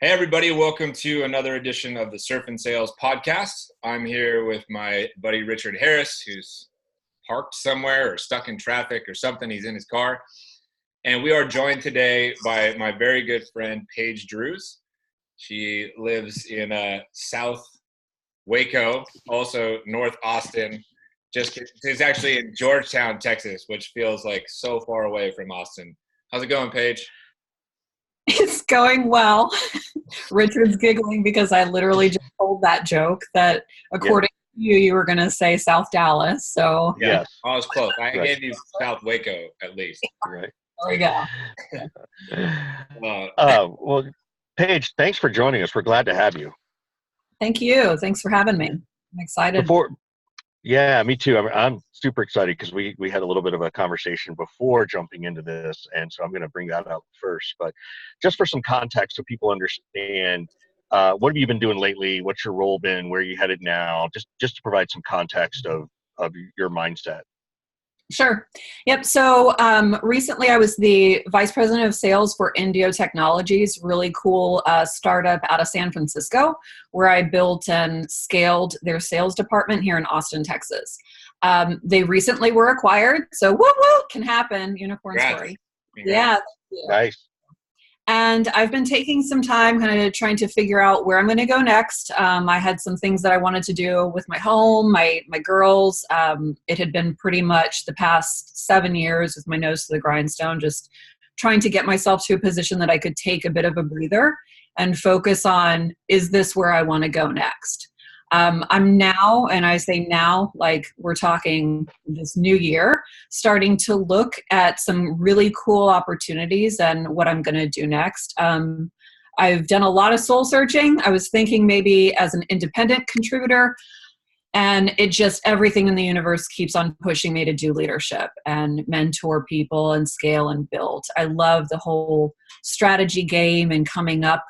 Hey everybody, welcome to another edition of the Surf and Sales podcast. I'm here with my buddy Richard Harris, who's parked somewhere or stuck in traffic or something. He's in his car. And we are joined today by my very good friend, Paige Drews. She lives in South Waco, also North Austin. She's actually in Georgetown, Texas, which feels like so far away from Austin. How's it going, Paige? It's going well. Richard's giggling because I literally just told that joke that according to you were going to say South Dallas. So yeah, I was close. I gave you South Waco at least. Right. There we go. Well, Paige, thanks for joining us. We're glad to have you. Thank you. Thanks for having me. I'm excited. Yeah, me too. I'm super excited because we had a little bit of a conversation before jumping into this, and so I'm going to bring that up first. But just for some context so people understand, what have you been doing lately? What's your role been? Where are you headed now? Just to provide some context of your mindset. Sure. Yep. So recently I was the vice president of sales for Indio Technologies, really cool startup out of San Francisco, where I built and scaled their sales department here in Austin, Texas. They recently were acquired. So woo, can happen. Unicorn story. Yeah. Nice. And I've been taking some time kind of trying to figure out where I'm going to go next. I had some things that I wanted to do with my home, my girls. It had been pretty much the past 7 years with my nose to the grindstone, just trying to get myself to a position that I could take a bit of a breather and focus on, is this where I want to go next? I'm now, and I say now, like we're talking this new year, starting to look at some really cool opportunities and what I'm going to do next. I've done a lot of soul searching. I was thinking maybe as an independent contributor, and it just, everything in the universe keeps on pushing me to do leadership and mentor people and scale and build. I love the whole strategy game and coming up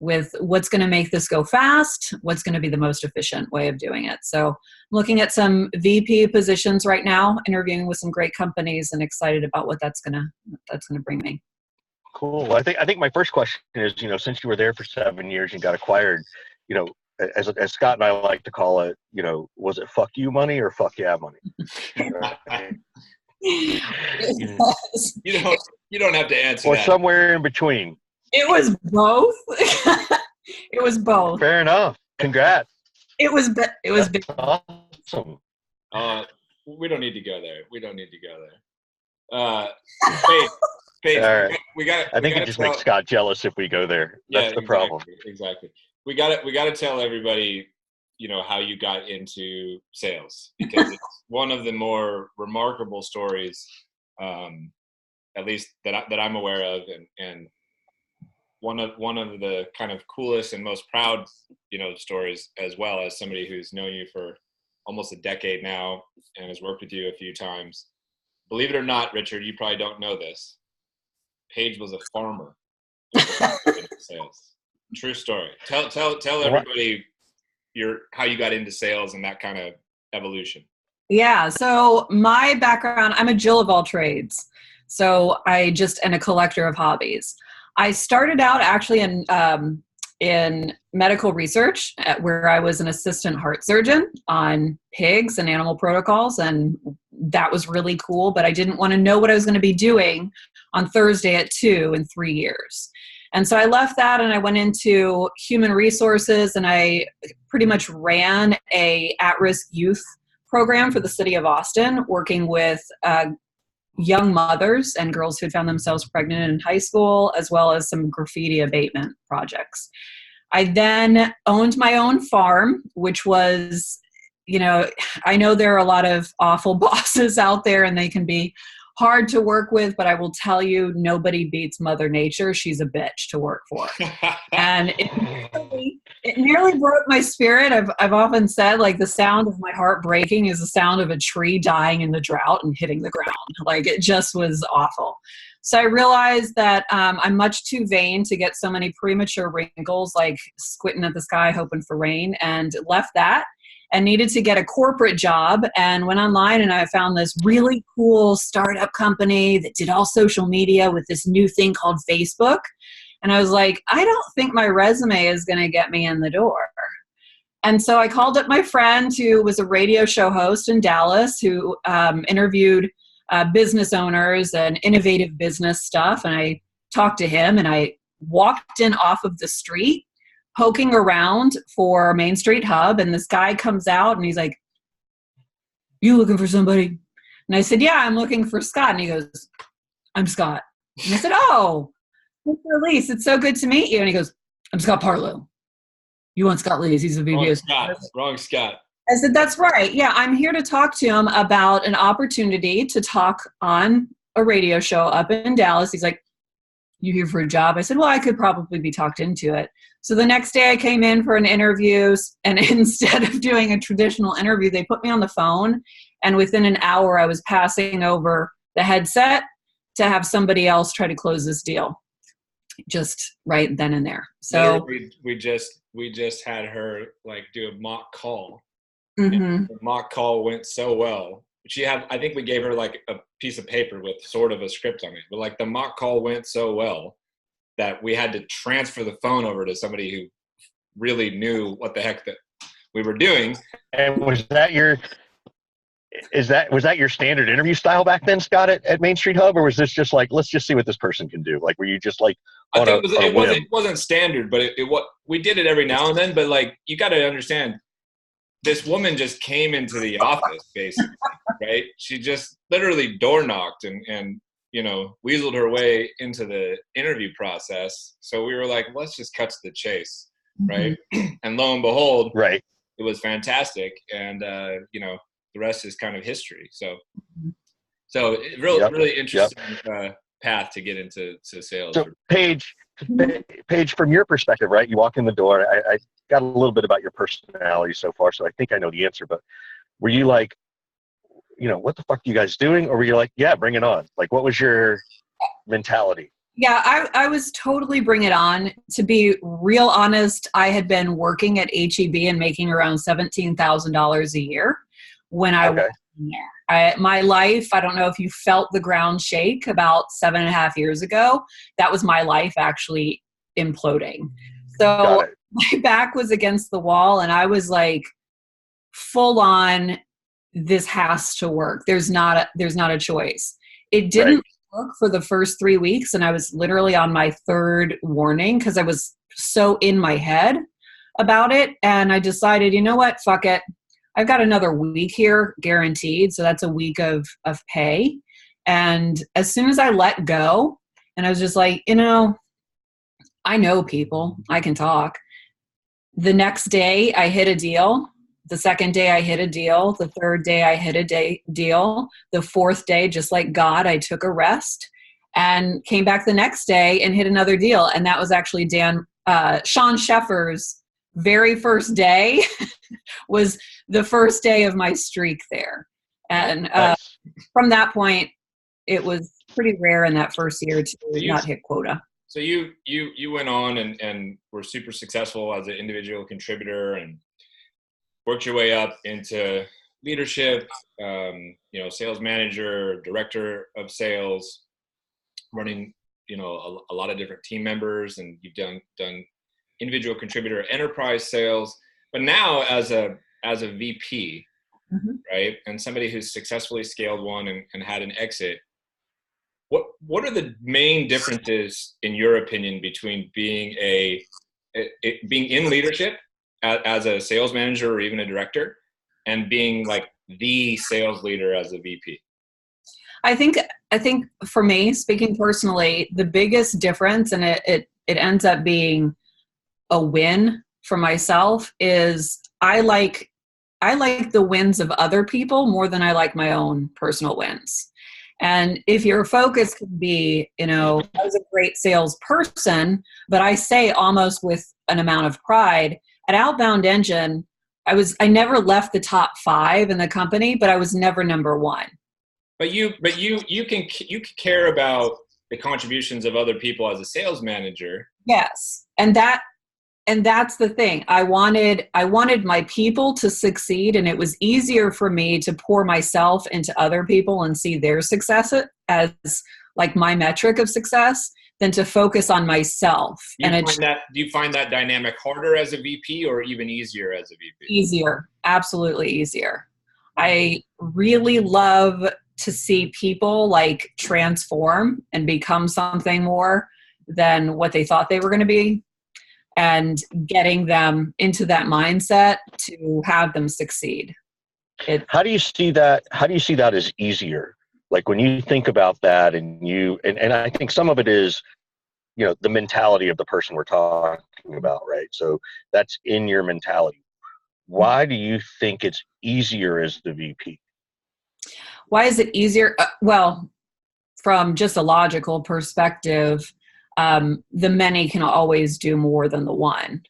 with what's going to make this go fast, what's going to be the most efficient way of doing it. So I'm looking at some VP positions right now, interviewing with some great companies, and excited about what that's going to bring me. Cool. I think my first question is, since you were there for 7 years and got acquired, as Scott and I like to call it, was it fuck you money or fuck yeah money? You don't have to answer or that. Or somewhere in between. It was both. It was both. Fair enough. Congrats. It was big. Awesome. We don't need to go there. Paige, all right. I think it just makes Scott jealous if we go there. That's the problem. Exactly. We got to tell everybody, how you got into sales, because it's one of the more remarkable stories, at least that I'm aware of, and one of the kind of coolest and most proud, stories, as well, as somebody who's known you for almost a decade now and has worked with you a few times. Believe it or not, Richard, you probably don't know this. Paige was a farmer. Sales. True story. Tell everybody how you got into sales and that kind of evolution. Yeah. So my background, I'm a Jill of all trades. So I just am a collector of hobbies. I started out actually in medical research, where I was an assistant heart surgeon on pigs and animal protocols, and that was really cool, but I didn't want to know what I was going to be doing on Thursday at 2 in 3 years. And so I left that and I went into human resources, and I pretty much ran a at-risk youth program for the city of Austin, working with young mothers and girls who had found themselves pregnant in high school, as well as some graffiti abatement projects. I then owned my own farm, which was, I know there are a lot of awful bosses out there and they can be hard to work with, but I will tell you, nobody beats Mother Nature. She's a bitch to work for. And it nearly broke my spirit. I've often said, like, the sound of my heart breaking is the sound of a tree dying in the drought and hitting the ground. Like, it just was awful. So I realized that I'm much too vain to get so many premature wrinkles, like squinting at the sky hoping for rain, and left that and needed to get a corporate job, and went online, and I found this really cool startup company that did all social media with this new thing called Facebook. And I was like, I don't think my resume is going to get me in the door. And so I called up my friend who was a radio show host in Dallas who interviewed business owners and innovative business stuff. And I talked to him, and I walked in off of the street poking around for Main Street Hub. And this guy comes out and he's like, "You looking for somebody?" And I said, "Yeah, I'm looking for Scott." And he goes, "I'm Scott." And I said, "Oh, Mr. Lease, it's so good to meet you." And he goes, "I'm Scott Parlow. You want Scott Lease? He's a VP." Wrong Scott. I said, "That's right. Yeah, I'm here to talk to him about an opportunity to talk on a radio show up in Dallas." He's like, "You here for a job?" I said, "Well, I could probably be talked into it." So the next day I came in for an interview, and instead of doing a traditional interview, they put me on the phone. And within an hour, I was passing over the headset to have somebody else try to close this deal, just right then and there. So we just had her like do a mock call. Mm-hmm. The mock call went so well. I think we gave her like a piece of paper with sort of a script on it, but like the mock call went so well that we had to transfer the phone over to somebody who really knew what the heck that we were doing. And was that your standard interview style back then, Scott, at Main Street Hub, or was this just like, let's just see what this person can do? Like, were you just like it wasn't standard, but we did it every now and then. But like, you got to understand, this woman just came into the office basically, right? She just literally door knocked and weaseled her way into the interview process. So we were like, let's just cut to the chase, right? Mm-hmm. And lo and behold, right, it was fantastic, and the rest is kind of history. So really interesting path to get into sales. So Paige, from your perspective, right? You walk in the door. I got a little bit about your personality so far, so I think I know the answer. But were you like, what the fuck are you guys doing? Or were you like, yeah, bring it on? Like, what was your mentality? Yeah, I was totally bring it on. To be real honest, I had been working at HEB and making around $17,000 a year when I was in there. My life, I don't know if you felt the ground shake about 7.5 years ago. That was my life actually imploding. So my back was against the wall, and I was like, full on, this has to work. There's not a choice. It didn't work for the first 3 weeks, and I was literally on my third warning because I was so in my head about it. And I decided, you know what, fuck it. I've got another week here guaranteed. So that's a week of pay. And as soon as I let go, and I was just like, I know people, I can talk. The next day I hit a deal. The second day I hit a deal. The third day I hit a deal. The fourth day, just like God, I took a rest and came back the next day and hit another deal. And that was actually Sean Sheffer's very first day was the first day of my streak there. And from that point, it was pretty rare in that first year to not hit quota. So you went on and were super successful as an individual contributor and worked your way up into leadership, sales manager, director of sales, running, a lot of different team members, and you've done individual contributor enterprise sales. But now as a VP, mm-hmm. right, and somebody who's successfully scaled one and had an exit, what are the main differences, in your opinion, between being being in leadership as a sales manager or even a director, and being like the sales leader as a VP? I think for me, speaking personally, the biggest difference, and it ends up being a win for myself, is I like the wins of other people more than I like my own personal wins. And if your focus could be, I was a great salesperson, but I say almost with an amount of pride, at Outbound Engine, I never left the top 5 in the company, but I was never number 1. But you can care about the contributions of other people as a sales manager. Yes. And that's the thing. I wanted my people to succeed, and it was easier for me to pour myself into other people and see their success as like my metric of success than to focus on myself. Do you find that dynamic harder as a VP or even easier as a VP? Easier, absolutely easier. I really love to see people like transform and become something more than what they thought they were going to be, and getting them into that mindset to have them succeed. How do you see that? How do you see that as easier? Like when you think about that, and I think some of it is, the mentality of the person we're talking about, right? So that's in your mentality. Why do you think it's easier as the VP? Why is it easier? Well, from just a logical perspective, the many can always do more than the one.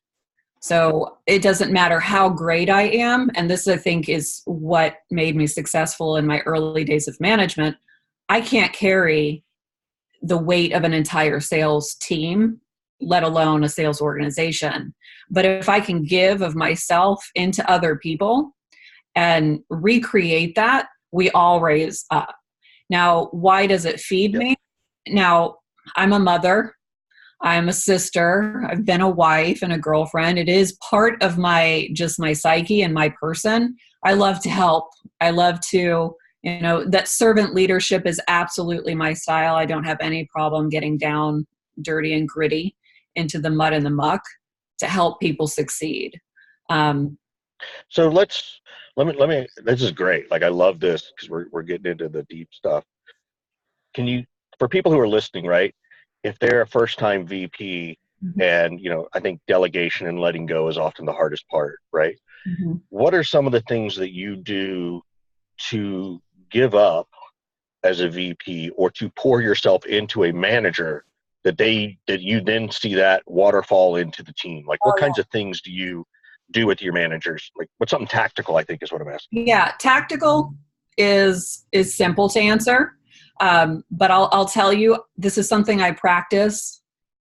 So it doesn't matter how great I am. And this, I think, is what made me successful in my early days of management. I can't carry the weight of an entire sales team, let alone a sales organization. But if I can give of myself into other people and recreate that, we all raise up. Now, why does it feed me? Now, I'm a mother. I'm a sister. I've been a wife and a girlfriend. It is part of my psyche and my person. I love to help. I love to, that servant leadership is absolutely my style. I don't have any problem getting down dirty and gritty into the mud and the muck to help people succeed. So let me, this is great. Like, I love this because we're getting into the deep stuff. For people who are listening, right? If they're a first-time VP, mm-hmm. and, I think delegation and letting go is often the hardest part, right? Mm-hmm. What are some of the things that you do to give up as a VP, or to pour yourself into a manager that you then see that waterfall into the team? Like, what kinds of things do you do with your managers? Like, what's something tactical, I think is what I'm asking. Yeah, tactical is simple to answer. But I'll tell you, this is something I practice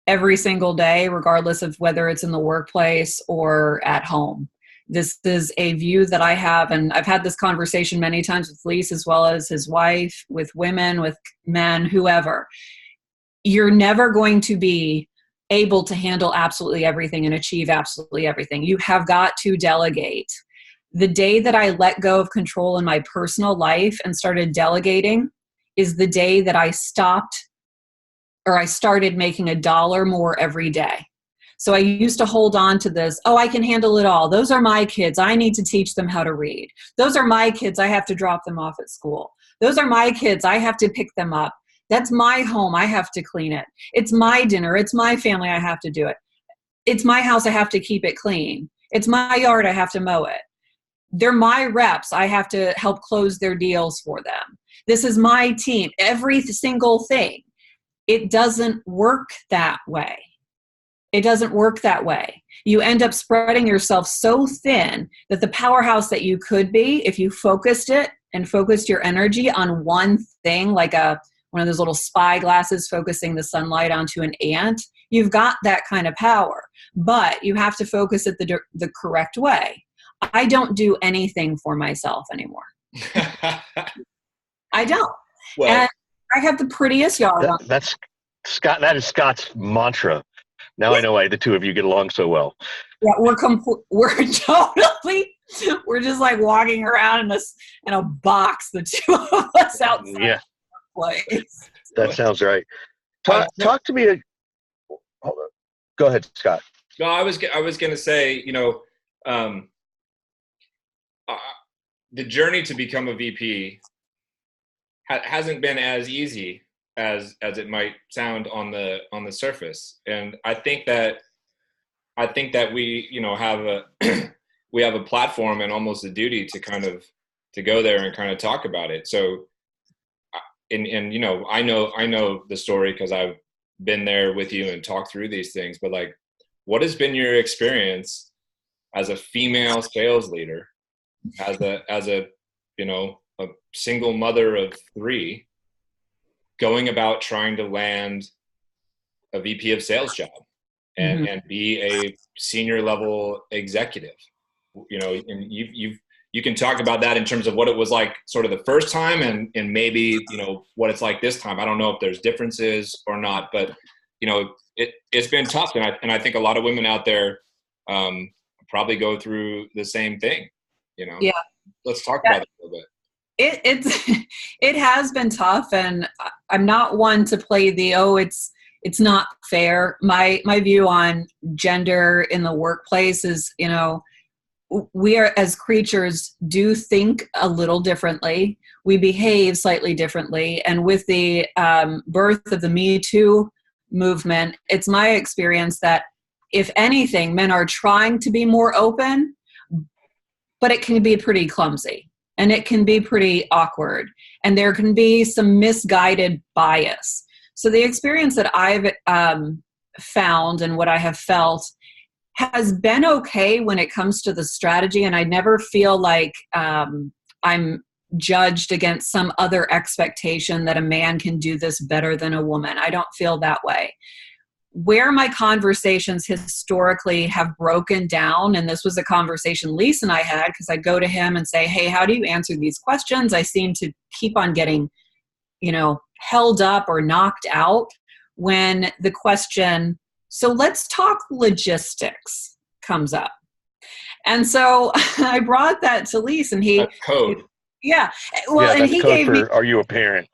every single day, regardless of whether it's in the workplace or at home. This is a view that I have, and I've had this conversation many times with Lise, as well as his wife, with women, with men, whoever. You're never going to be able to handle absolutely everything and achieve absolutely everything. You have got to delegate. The day that I let go of control in my personal life and started delegating is the day that I started making $1 more every day. So I used to hold on to this, I can handle it all. Those are my kids. I need to teach them how to read. Those are my kids. I have to drop them off at school. Those are my kids. I have to pick them up. That's my home. I have to clean it. It's my dinner. It's my family. I have to do it. It's my house. I have to keep it clean. It's my yard. I have to mow it. They're my reps. I have to help close their deals for them. This is my team. Every single thing. It doesn't work that way. It doesn't work that way. You end up spreading yourself so thin that the powerhouse that you could be, if you focused it and focused your energy on one thing, like one of those little spy glasses focusing the sunlight onto an ant, you've got that kind of power. But you have to focus it the correct way. I don't do anything for myself anymore. I don't. Well, and I have the prettiest yard. That's Scott. That is Scott's mantra. Now I know why the two of you get along so well. Yeah, we're just like walking around in a box, the two of us outside. Yeah. The place. That sounds right. Talk to me. Hold on. Go ahead, Scott. No, I was going to say, the journey to become a VP hasn't been as easy as it might sound on the surface. And I think that we, have a platform and almost a duty to go there and kind of talk about it. So, and I know the story because I've been there with you and talked through these things, but like, what has been your experience as a female sales leader, as a single mother of 3, going about trying to land a VP of sales job and be a senior level executive, and you can talk about that in terms of what it was like sort of the first time and maybe, what it's like this time. I don't know if there's differences or not, but it's been tough. And I think a lot of women out there probably go through the same thing, Yeah. Let's talk about it a little bit. It has been tough, and I'm not one to play it's not fair. My view on gender in the workplace is, we are, as creatures, do think a little differently. We behave slightly differently. And with the birth of the Me Too movement, it's my experience that, if anything, men are trying to be more open, but it can be pretty clumsy and it can be pretty awkward. And there can be some misguided bias. So the experience that I've found and what I have felt has been okay when it comes to the strategy. And I never feel like I'm judged against some other expectation that a man can do this better than a woman. I don't feel that way. Where my conversations historically have broken down, and this was a conversation Lisa and I had, because I go to him and say, hey, how do you answer these questions? I seem to keep on getting, held up or knocked out when the question, so let's talk logistics, comes up. And so I brought that to Lisa, and he... That's code. Yeah. Well, and he gave me... Are you a parent?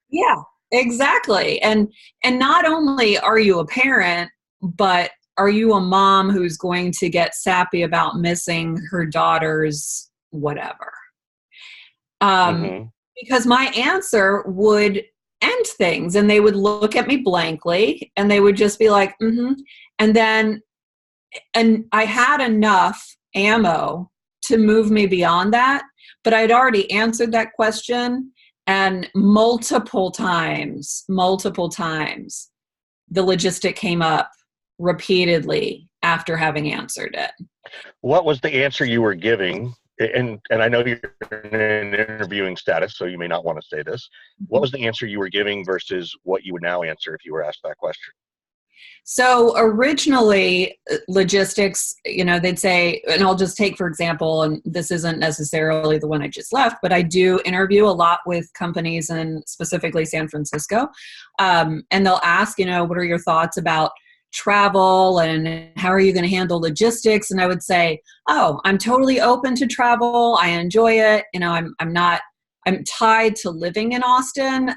Yeah. Exactly. And not only are you a parent, but are you a mom who's going to get sappy about missing her daughter's whatever? Because my answer would end things, and they would look at me blankly, and they would just be like, And I had enough ammo to move me beyond that, but I'd already answered that question. And multiple times, the logistic came up repeatedly after having answered it. What was the answer you were giving? And I know you're in an interviewing status, so you may not want to say this. What was the answer you were giving versus what you would now answer if you were asked that question? So originally, logistics, they'd say, and I'll just take, for example, and this isn't necessarily the one I just left, but I do interview a lot with companies in specifically San Francisco. And they'll ask, what are your thoughts about travel and how are you going to handle logistics? And I would say, I'm totally open to travel. I enjoy it. I'm tied to living in Austin.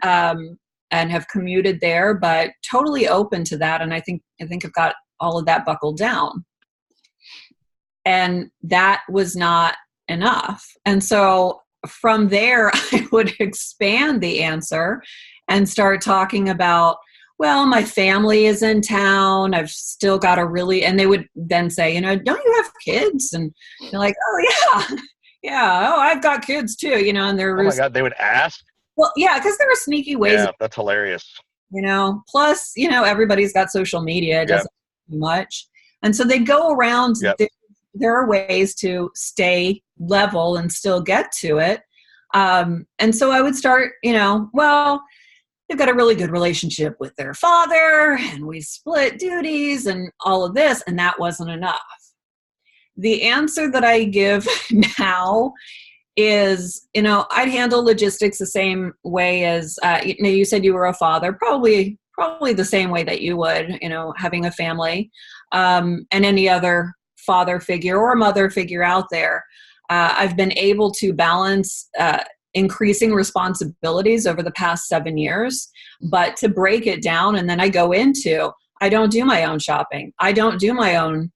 And have commuted there, but totally open to that. And I think I've got all of that buckled down. And that was not enough. And so from there, I would expand the answer and start talking about, well, my family is in town. I've still got and they would then say, don't you have kids? And you're like, oh yeah. Yeah. Oh, I've got kids too, and they're, oh my God, they would ask? Well, yeah, because there are sneaky ways. Yeah, that's hilarious. Plus, everybody's got social media. It doesn't do much. And so they go around. Yep. There are ways to stay level and still get to it. And so I would start, well, they've got a really good relationship with their father, and we split duties and all of this, and that wasn't enough. The answer that I give now is, I'd handle logistics the same way as, you said you were a father, probably the same way that you would, having a family, and any other father figure or mother figure out there. I've been able to balance increasing responsibilities over the past 7 years, but to break it down, and then I go into, I don't do my own shopping. I don't do my own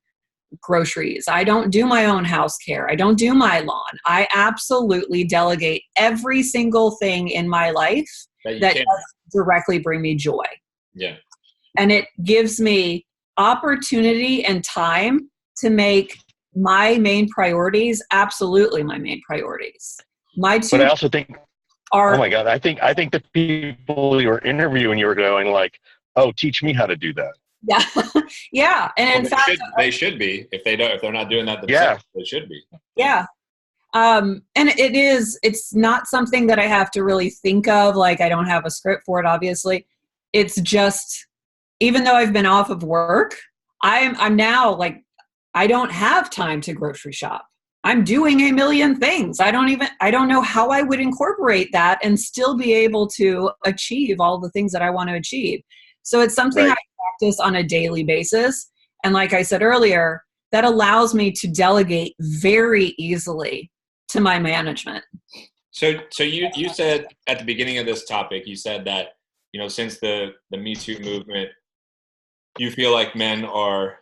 groceries. I don't do my own house care. I don't do my lawn. I absolutely delegate every single thing in my life that does directly bring me joy. Yeah. And it gives me opportunity and time to make my main priorities absolutely my main priorities. But I also think, oh my God, I think the people you were interviewing, you were going like, oh, teach me how to do that. Yeah. Yeah. And in fact, they should be, if they're not doing that themselves, they should be. Yeah. And it's not something that I have to really think of. Like, I don't have a script for it, obviously. It's just, even though I've been off of work, I'm now like, I don't have time to grocery shop. I'm doing a million things. I don't know how I would incorporate that and still be able to achieve all the things that I want to achieve. So it's something Right. I practice on a daily basis. And like I said earlier, that allows me to delegate very easily to my management. So you said at the beginning of this topic, you said that, since the Me Too movement, you feel like men are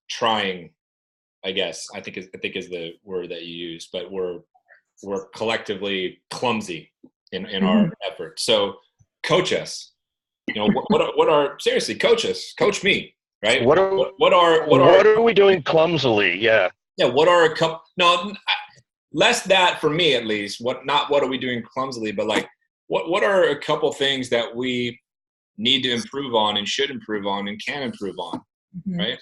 trying, I guess, I think is the word that you used, but we're collectively clumsy in our effort. So coach us. What are seriously, coach us, coach me, right? What are we doing clumsily? Yeah. Yeah. What are a couple? No, less that for me at least. What are we doing clumsily? But like, what are a couple things that we need to improve on and should improve on and can improve on, right?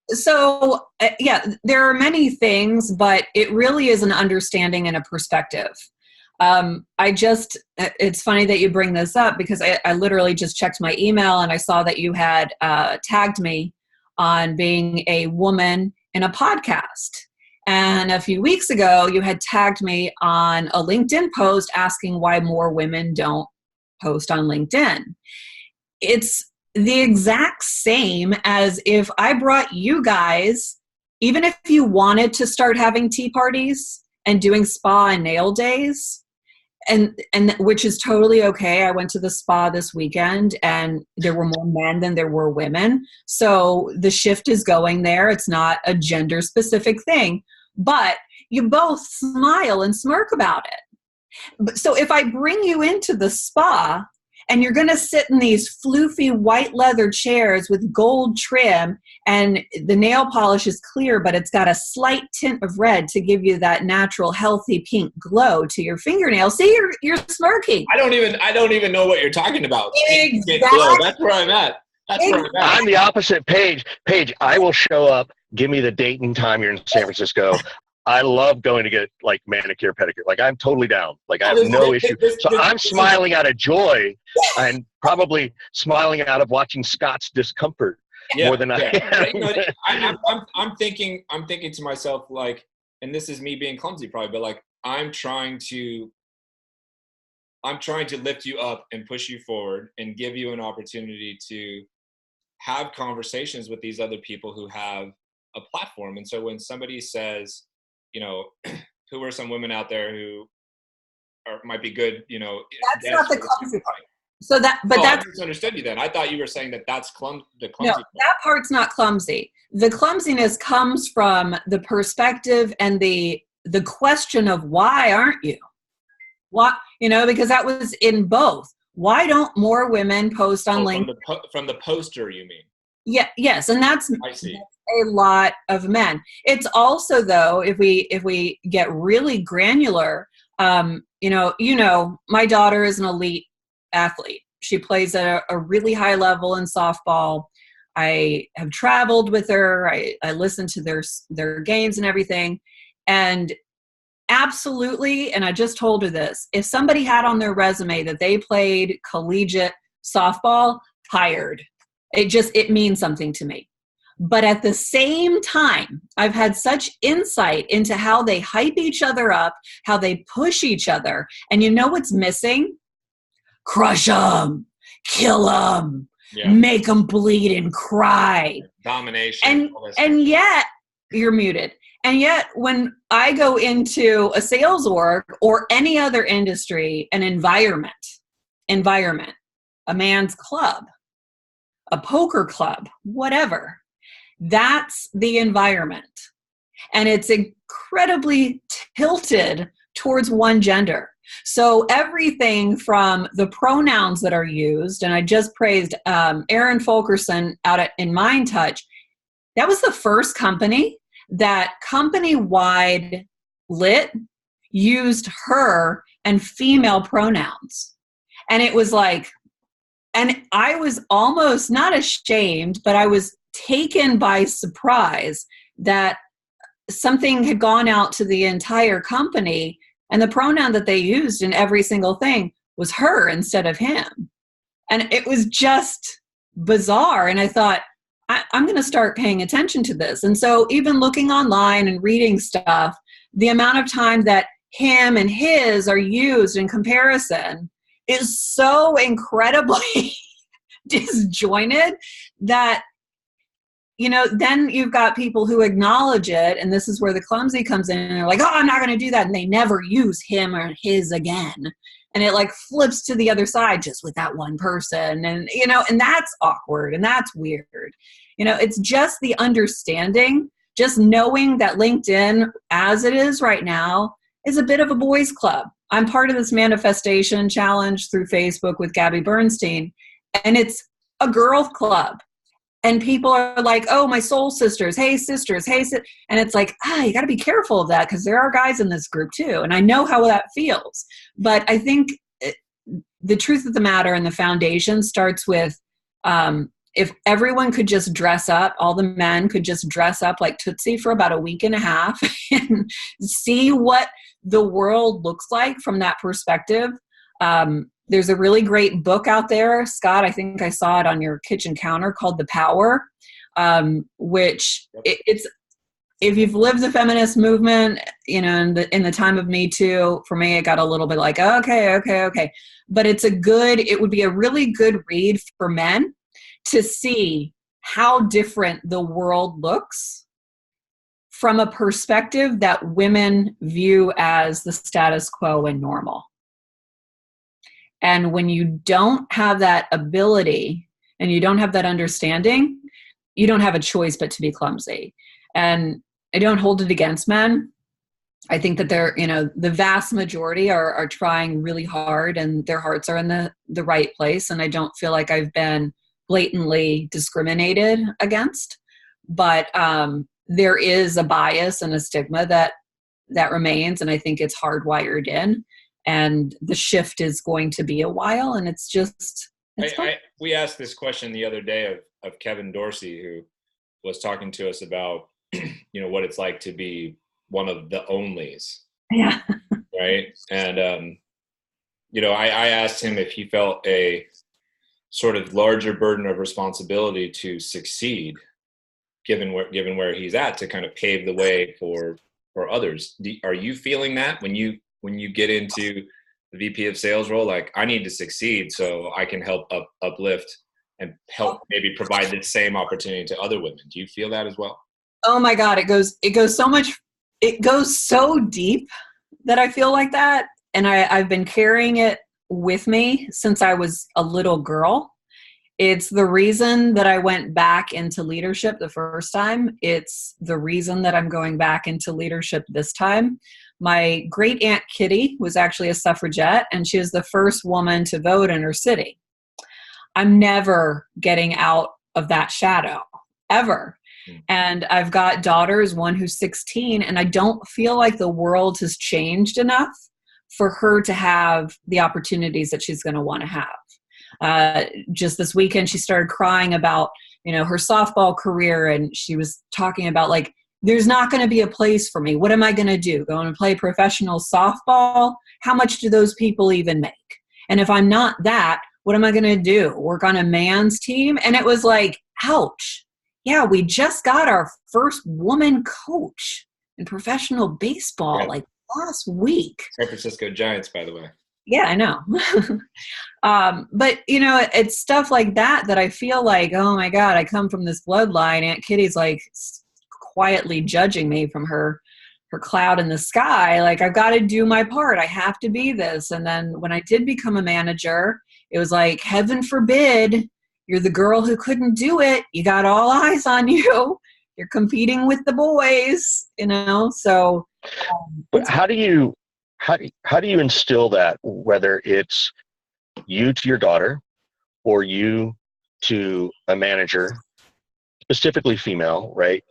So, yeah, there are many things, but it really is an understanding and a perspective. It's funny that you bring this up because I literally just checked my email and I saw that you had tagged me on being a woman in a podcast. And a few weeks ago, you had tagged me on a LinkedIn post asking why more women don't post on LinkedIn. It's the exact same as if I brought you guys, even if you wanted to start having tea parties and doing spa and nail days, and which is totally okay. I went to the spa this weekend and there were more men than there were women. So the shift is going there. It's not a gender specific thing, but you both smile and smirk about it. So if I bring you into the spa and you're going to sit in these floofy white leather chairs with gold trim and the nail polish is clear, but it's got a slight tint of red to give you that natural, healthy pink glow to your fingernails. See, you're smirking. I don't even know what you're talking about. Exactly. That's where I'm at. I'm the opposite, Paige. Paige, I will show up. Give me the date and time you're in San Francisco. I love going to get like manicure, pedicure. Like I'm totally down. Like I have no issue. So I'm smiling out of joy and probably smiling out of watching Scott's discomfort more than I am. I'm thinking to myself like, and this is me being clumsy probably, but like I'm trying to lift you up and push you forward and give you an opportunity to have conversations with these other people who have a platform. And so when somebody says, who are some women out there who might be good, that's not the clumsy part. So that's I misunderstood you then. I thought you were saying that that's the clumsy no, part. that part's not clumsy. The clumsiness comes from the perspective and the question of why aren't you? What, because that was in both. Why don't more women post on LinkedIn? From the poster, you mean? Yeah, yes, and that's I see. A lot of men. It's also though, if we get really granular, my daughter is an elite athlete. She plays at a really high level in softball. I have traveled with her. I listen to their games and everything. And absolutely, and I just told her this, if somebody had on their resume that they played collegiate softball, hired. It means something to me. But at the same time, I've had such insight into how they hype each other up, how they push each other. And you know what's missing? Crush them, kill them, make them bleed and cry. Domination. And yet, you're muted. And yet, when I go into a sales org or any other industry, an environment, a man's club, a poker club, whatever, that's the environment. And it's incredibly tilted towards one gender. So everything from the pronouns that are used, and I just praised Erin Fulkerson out in Mind Touch. That was the first company that company-wide lit used her and female pronouns. And it was like, and I was almost not ashamed, but I was taken by surprise that something had gone out to the entire company and the pronoun that they used in every single thing was her instead of him. And it was just bizarre. And I thought, I'm going to start paying attention to this. And so even looking online and reading stuff, the amount of time that him and his are used in comparison is so incredibly disjointed that, you know, then you've got people who acknowledge it, and this is where the clumsy comes in, and they're like, oh, I'm not going to do that, and they never use him or his again, and it like flips to the other side just with that one person, and you know, and that's awkward and that's weird. You know, it's just the understanding, just knowing that LinkedIn as it is right now is a bit of a boys club. I'm part of this manifestation challenge through Facebook with Gabby Bernstein, and it's a girl club. And people are like, oh, my soul sisters, hey, and it's like, you got to be careful of that because there are guys in this group too. And I know how that feels. But I think the truth of the matter and the foundation starts with if everyone could just dress up, all the men could just dress up like Tootsie for about a week and a half and see what the world looks like from that perspective. There's a really great book out there, Scott, I think I saw it on your kitchen counter, called The Power, which it's, if you've lived the feminist movement, you know, in the time of Me Too, for me, it got a little bit like, okay. But it would be a really good read for men to see how different the world looks from a perspective that women view as the status quo and normal. And when you don't have that ability and you don't have that understanding, you don't have a choice but to be clumsy. And I don't hold it against men. I think that they're, you know, the vast majority are trying really hard and their hearts are in the right place. And I don't feel like I've been blatantly discriminated against. But there is a bias and a stigma that remains. And I think it's hardwired in. And the shift is going to be a while, and it's just. We asked this question the other day of Kevin Dorsey, who was talking to us about, you know, what it's like to be one of the onlys. Yeah. Right. And, you know, I asked him if he felt a sort of larger burden of responsibility to succeed, given where he's at, to kind of pave the way for others. Are you feeling that when you get into the VP of sales role, like, I need to succeed so I can help uplift and help maybe provide the same opportunity to other women? Do you feel that as well? Oh my God, it goes so deep that I feel like that. And I've been carrying it with me since I was a little girl. It's the reason that I went back into leadership the first time. It's the reason that I'm going back into leadership this time. My great aunt Kitty was actually a suffragette, and she was the first woman to vote in her city. I'm never getting out of that shadow, ever. And I've got daughters, one who's 16, and I don't feel like the world has changed enough for her to have the opportunities that she's going to want to have. Just this weekend, she started crying about, you know, her softball career, and she was talking about, like, there's not going to be a place for me. What am I going to do? Go and play professional softball? How much do those people even make? And if I'm not that, what am I going to do? Work on a man's team? And it was like, ouch. Yeah, we just got our first woman coach in professional baseball, like last week. San Francisco Giants, by the way. Yeah, I know. But, you know, it's stuff like that I feel like, oh my God, I come from this bloodline. Aunt Kitty's like quietly judging me from her cloud in the sky. Like, I've got to do my part. I have to be this. And then when I did become a manager, it was like, heaven forbid, you're the girl who couldn't do it. You got all eyes on you. You're competing with the boys, you know? So. But how do you instill that, whether it's you to your daughter or you to a manager, specifically female, right?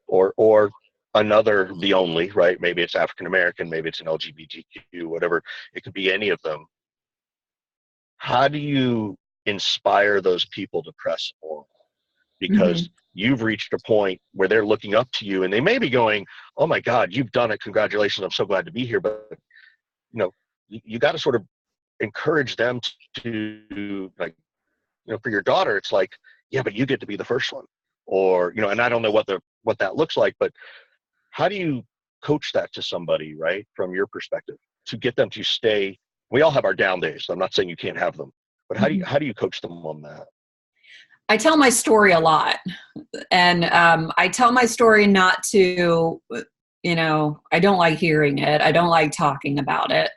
Or another, the only, right? Maybe it's African-American, maybe it's an LGBTQ, whatever. It could be any of them. How do you inspire those people to press on? Because you've reached a point where they're looking up to you and they may be going, oh my God, you've done it. Congratulations. I'm so glad to be here. But, you know, you got to sort of encourage them to, like, you know, for your daughter, it's like, yeah, but you get to be the first one. Or, you know, and I don't know what that looks like, but how do you coach that to somebody, right, from your perspective, to get them to stay? We all have our down days. So I'm not saying you can't have them, But how do you coach them on that? I tell my story a lot, and I tell my story not to, I don't like hearing it. I don't like talking about it.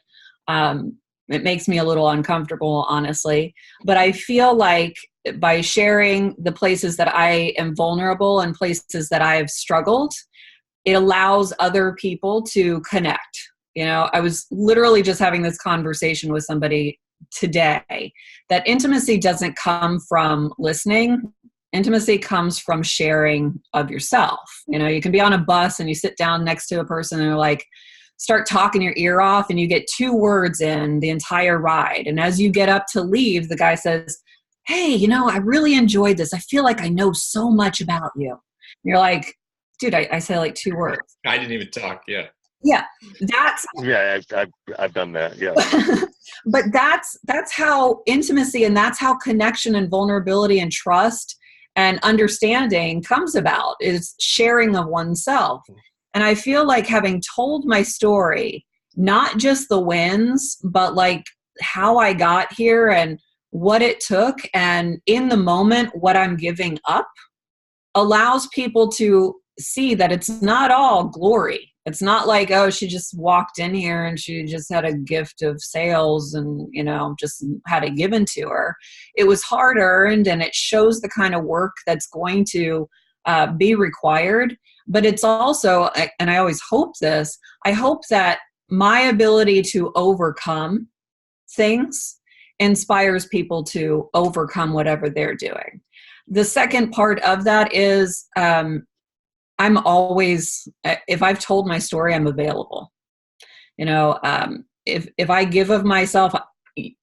It makes me a little uncomfortable, honestly. But I feel like by sharing the places that I am vulnerable and places that I have struggled, it allows other people to connect. I was literally just having this conversation with somebody today that intimacy doesn't come from listening. Intimacy comes from sharing of yourself. You can be on a bus and you sit down next to a person and they're like, start talking your ear off, and you get 2 words in the entire ride. And as you get up to leave, the guy says, hey, I really enjoyed this. I feel like I know so much about you. And you're like, dude, I said like 2 words. I didn't even talk. Yeah. Yeah. I've done that. Yeah. But that's how intimacy, and that's how connection and vulnerability and trust and understanding comes about, is sharing of oneself. And I feel like having told my story, not just the wins, but like how I got here and what it took, and in the moment, what I'm giving up, allows people to see that it's not all glory. It's not like, oh, she just walked in here and she just had a gift of sales and, just had it given to her. It was hard earned, and it shows the kind of work that's going to be required. But it's also, and I always hope this, I hope that my ability to overcome things inspires people to overcome whatever they're doing. The second part of that is, I'm always, if I've told my story, I'm available. If I give of myself,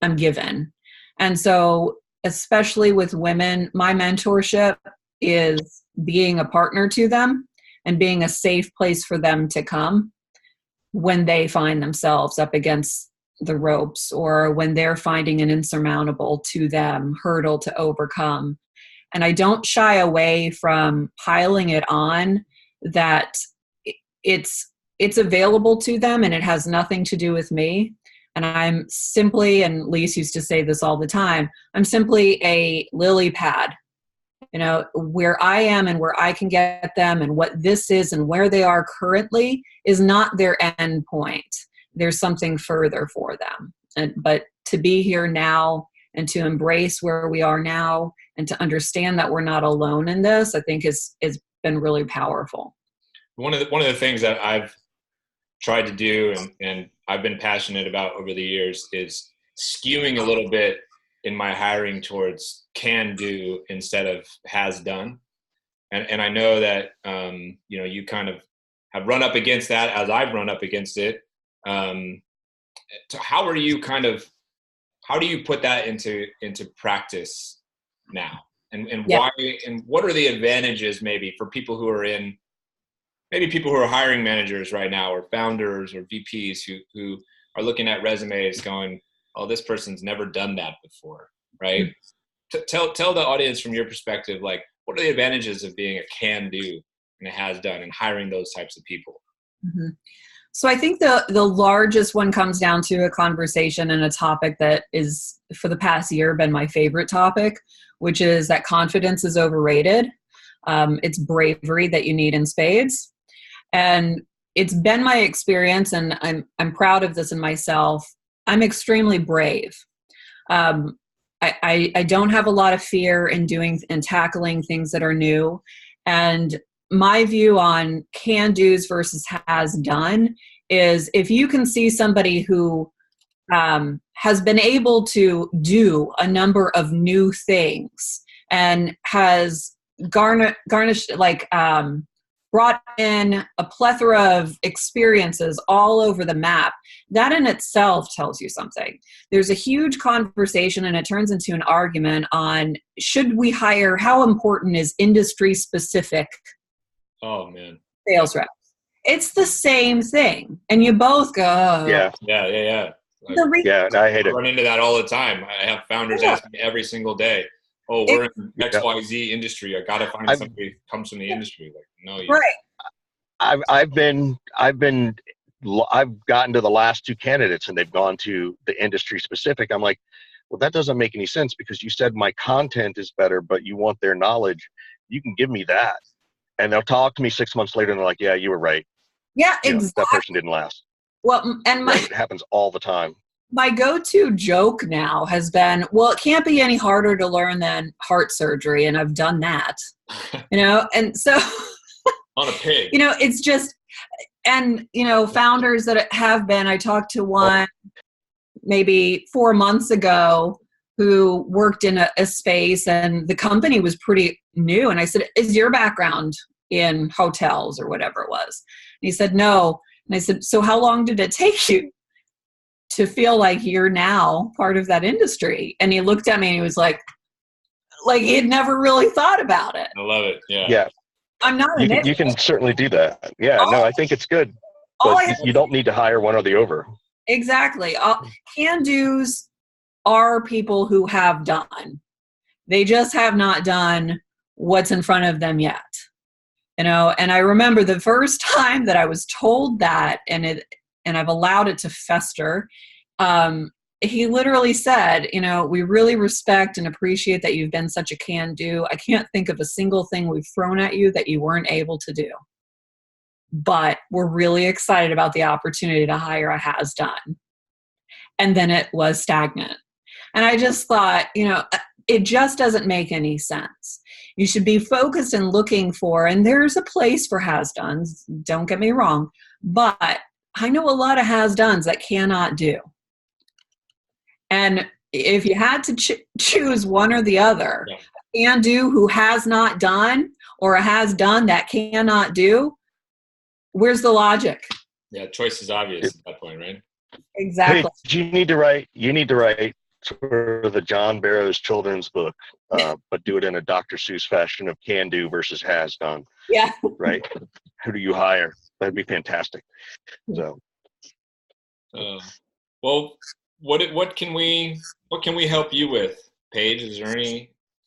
I'm given. And so, especially with women, my mentorship is being a partner to them and being a safe place for them to come when they find themselves up against the ropes, or when they're finding an insurmountable to them hurdle to overcome. And I don't shy away from piling it on that it's available to them and it has nothing to do with me. And I'm simply, and Lise used to say this all the time, I'm simply a lily pad, where I am and where I can get them, and what this is and where they are currently is not their end point. There's something further for them. But to be here now and to embrace where we are now and to understand that we're not alone in this, I think is been really powerful. One of the things that I've tried to do and I've been passionate about over the years is skewing a little bit in my hiring towards can do instead of has done. And I know that, you kind of have run up against that as I've run up against it. How do you put that into practice now? And why, and what are the advantages maybe for people who are people who are hiring managers right now, or founders or VPs who are looking at resumes going, oh, this person's never done that before, right? Tell the audience from your perspective, like, what are the advantages of being a can do and a has done and hiring those types of people? Mm-hmm. So I think the largest one comes down to a conversation and a topic that is, for the past year, been my favorite topic, which is that confidence is overrated. It's bravery that you need in spades. And it's been my experience, and I'm proud of this in myself. I'm extremely brave. I don't have a lot of fear in doing and tackling things that are new. And my view on can do's versus has done is, if you can see somebody who has been able to do a number of new things and has garnished, brought in a plethora of experiences all over the map, that in itself tells you something. There's a huge conversation, and it turns into an argument on, should we hire, how important is industry specific sales reps? It's the same thing. And you both go, oh. Yeah. I hate it. I run into that all the time. I have founders ask me every single day, oh, we're in XYZ industry. I got to find somebody who comes from the industry. Like, no, right. I've gotten to the last 2 candidates and they've gone to the industry specific. I'm like, Well, that doesn't make any sense because you said my content is better, but you want their knowledge. You can give me that. And they'll talk to me 6 months later and they're like, yeah, you were right. Yeah, You know, exactly. that person didn't last. Well, and Right? It happens all the time. my go-to joke now has been, well, it can't be any harder to learn than heart surgery, and I've done that. And so on a pig. It's just, and founders that have been, I talked to one maybe 4 months ago who worked in a space, and the company was pretty new, and I said, is your background in hotels or whatever it was? And he said, no. And I said, so how long did it take you to feel like you're now part of that industry? And he looked at me and he was like he had never really thought about it. I love it. Yeah. Yeah. I'm not you can certainly do that. Yeah, no, I think it's good. But you don't need to hire one or the other. Exactly. Can-dos are people who have done. They just have not done what's in front of them yet. And I remember the first time that I was told that, and I've allowed it to fester. He literally said, we really respect and appreciate that you've been such a can-do. I can't think of a single thing we've thrown at you that you weren't able to do. But we're really excited about the opportunity to hire a has-done. And then it was stagnant. And I just thought, it just doesn't make any sense. You should be focused and looking for, and there's a place for has-dones, don't get me wrong, but I know a lot of has-dones that cannot do. And if you had to choose one or the other, a can-do who has not done or a has-done that cannot do, where's the logic? Yeah, choice is obvious at that point, right? Exactly. Hey, you need to write sort of the John Barrow's children's book, but do it in a Dr. Seuss fashion of can do versus has done. Yeah. Right? Who do you hire? That'd be fantastic. So. Well, what can we help you with, Paige? Is there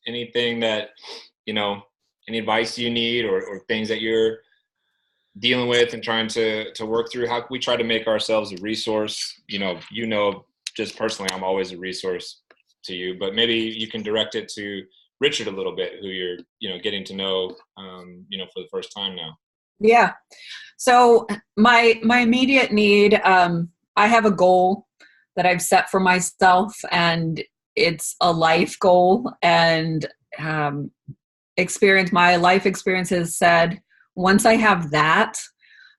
anything that any advice you need or things that you're dealing with and trying to work through? How can we try to make ourselves a resource? Just personally, I'm always a resource to you, but maybe you can direct it to Richard a little bit, who you're getting to know for the first time now. Yeah. So my immediate need, I have a goal that I've set for myself, and it's a life goal, and my life experience has said, once I have that,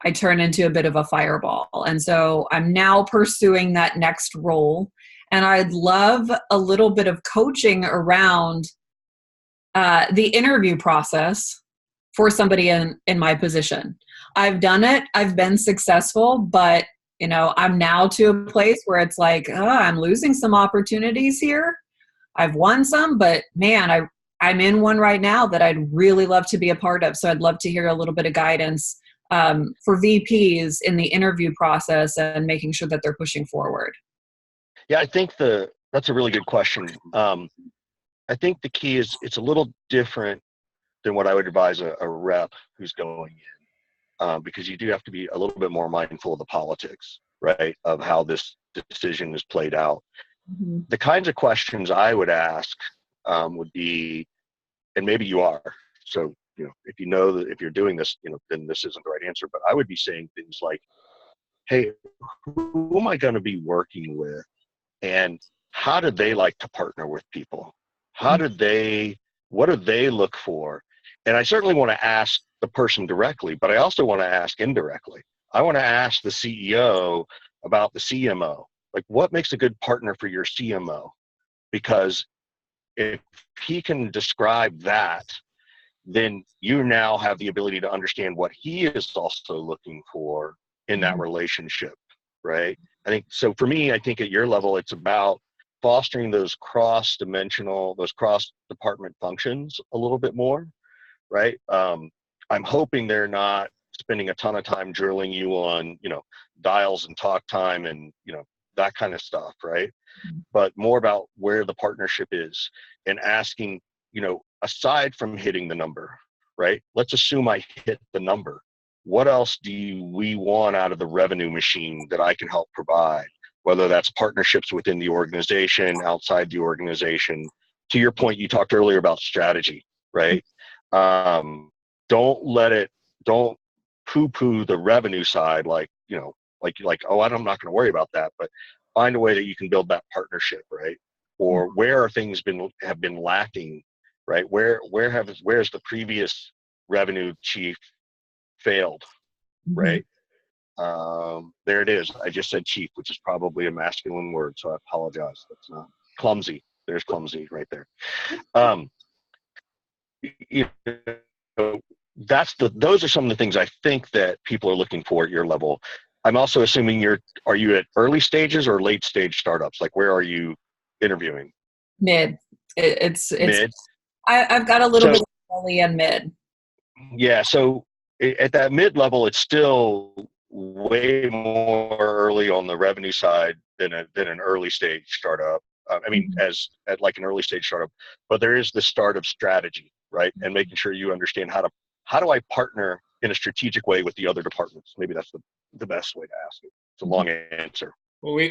I turn into a bit of a fireball. And so I'm now pursuing that next role. And I'd love a little bit of coaching around the interview process for somebody in my position. I've done it. I've been successful, but I'm now to a place where it's like, I'm losing some opportunities here. I've won some, but man, I'm in one right now that I'd really love to be a part of. So I'd love to hear a little bit of guidance for VPs in the interview process and making sure that they're pushing forward. Yeah, I think that's a really good question. I think the key is it's a little different than what I would advise a rep who's going in, because you do have to be a little bit more mindful of the politics, right, of how this decision is played out. Mm-hmm. The kinds of questions I would ask would be, and maybe you are, so if that if you're doing this, then this isn't the right answer, but I would be saying things like, hey, who am I going to be working with, and how do they like to partner with people? What do they look for? And I certainly want to ask the person directly, but I also want to ask indirectly. I want to ask the CEO about the CMO. Like, what makes a good partner for your CMO? Because if he can describe that, then you now have the ability to understand what he is also looking for in that relationship, right? I think so. For me, I think at your level, it's about fostering those cross-dimensional, those cross-department functions a little bit more, right? I'm hoping they're not spending a ton of time drilling you on, dials and talk time and, that kind of stuff, right? But more about where the partnership is and asking, aside from hitting the number, right? Let's assume I hit the number. What else do we want out of the revenue machine that I can help provide? whether that's partnerships within the organization, outside the organization. To your point, you talked earlier about strategy, right? Don't poo-poo the revenue side, like, oh, I'm not going to worry about that, but find a way that you can build that partnership, right? Or where are things have been lacking, right? Where's the previous revenue chief failed, right? There it is. I just said chief, which is probably a masculine word, so I apologize. That's not clumsy. There's clumsy right there. You know, those are some of the things I think that people are looking for at your level. I'm also assuming are you at early stages or late stage startups? Like, where are you interviewing? Mid. It's mid. I've got a little bit of early and mid. Yeah. So at that mid level, it's still way more early on the revenue side than an early stage startup. I mean, as at like an early stage startup, but there is the startup strategy, right? And making sure you understand how do I partner in a strategic way with the other departments? Maybe that's the best way to ask it. It's a long answer. Well,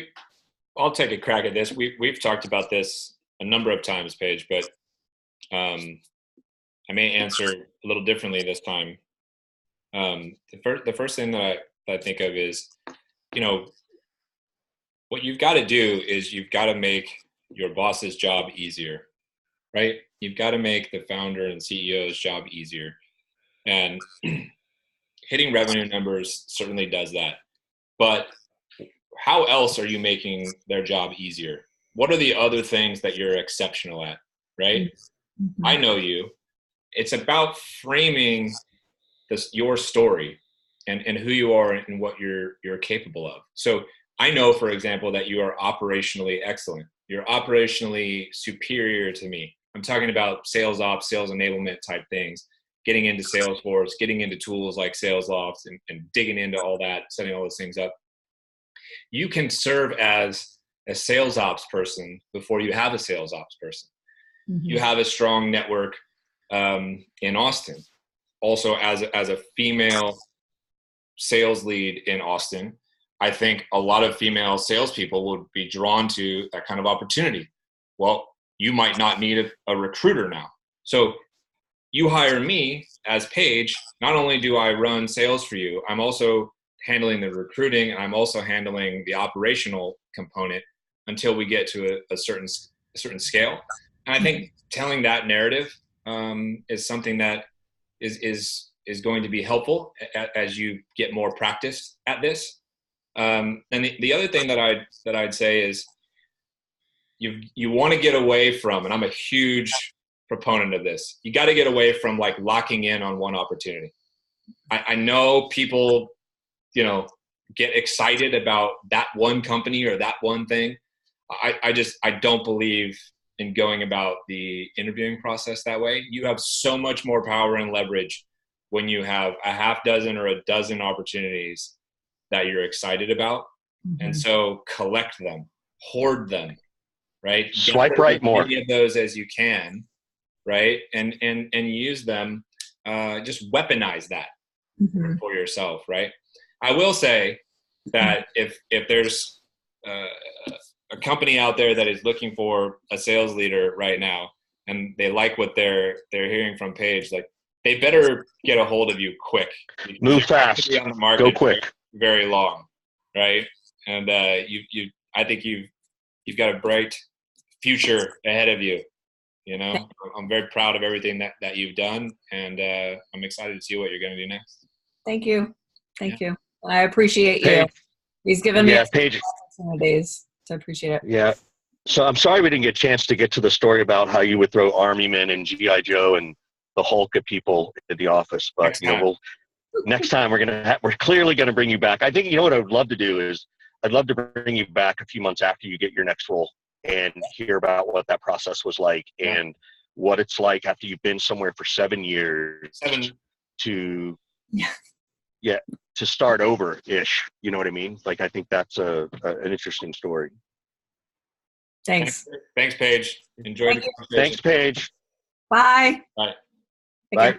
I'll take a crack at this. We've talked about this a number of times, Paige, but I may answer a little differently this time. The first thing that I think of is, what you've got to do is you've got to make your boss's job easier, right? You've got to make the founder and CEO's job easier. And hitting revenue numbers certainly does that. But how else are you making their job easier? What are the other things that you're exceptional at, right? I know you. It's about framing your story and who you are and what you're capable of. So I know, for example, that you are operationally excellent. You're operationally superior to me. I'm talking about sales ops, sales enablement type things, getting into Salesforce, getting into tools like SalesLoft and digging into all that, setting all those things up. You can serve as a sales ops person before you have a sales ops person. You have a strong network in Austin. Also, as a female sales lead in Austin, I think a lot of female salespeople would be drawn to that kind of opportunity. Well, you might not need a recruiter now. So you hire me as Paige. Not only do I run sales for you, I'm also handling the recruiting, and I'm also handling the operational component until we get to a certain scale. And I think telling that narrative is something that is going to be helpful as you get more practiced at this. And the other thing that I'd say is you want to get away from, and I'm a huge proponent of this, you got to get away from like locking in on one opportunity. I know people, get excited about that one company or that one thing. I don't believe in going about the interviewing process that way. You have so much more power and leverage when you have a half dozen or a dozen opportunities that you're excited about. And so collect them, hoard them, right? Swipe right more. As many of those as you can, right? And use them, just weaponize that for yourself, right? I will say that if there's a company out there that is looking for a sales leader right now, and they like what they're hearing from Paige, like they better get a hold of you quick. Move fast. Be on the market Go quick. Very long, right? And I think you've got a bright future ahead of you. I'm very proud of everything that you've done, and I'm excited to see what you're going to do next. Thank you. Thank you. I appreciate you. Paige, He's given me Paige, opportunities. So I appreciate it. Yeah. So I'm sorry we didn't get a chance to get to the story about how you would throw Army Men and G.I. Joe and the Hulk at people in the office. But next time we're clearly gonna bring you back. I think what I would love to do is I'd love to bring you back a few months after you get your next role and hear about what that process was like and what it's like after you've been somewhere for 7 years to start over ish. You know what I mean? Like, I think that's an interesting story. Thanks. Thanks, Paige. Enjoy the conversation. Thanks, Paige. Bye. Bye. Bye.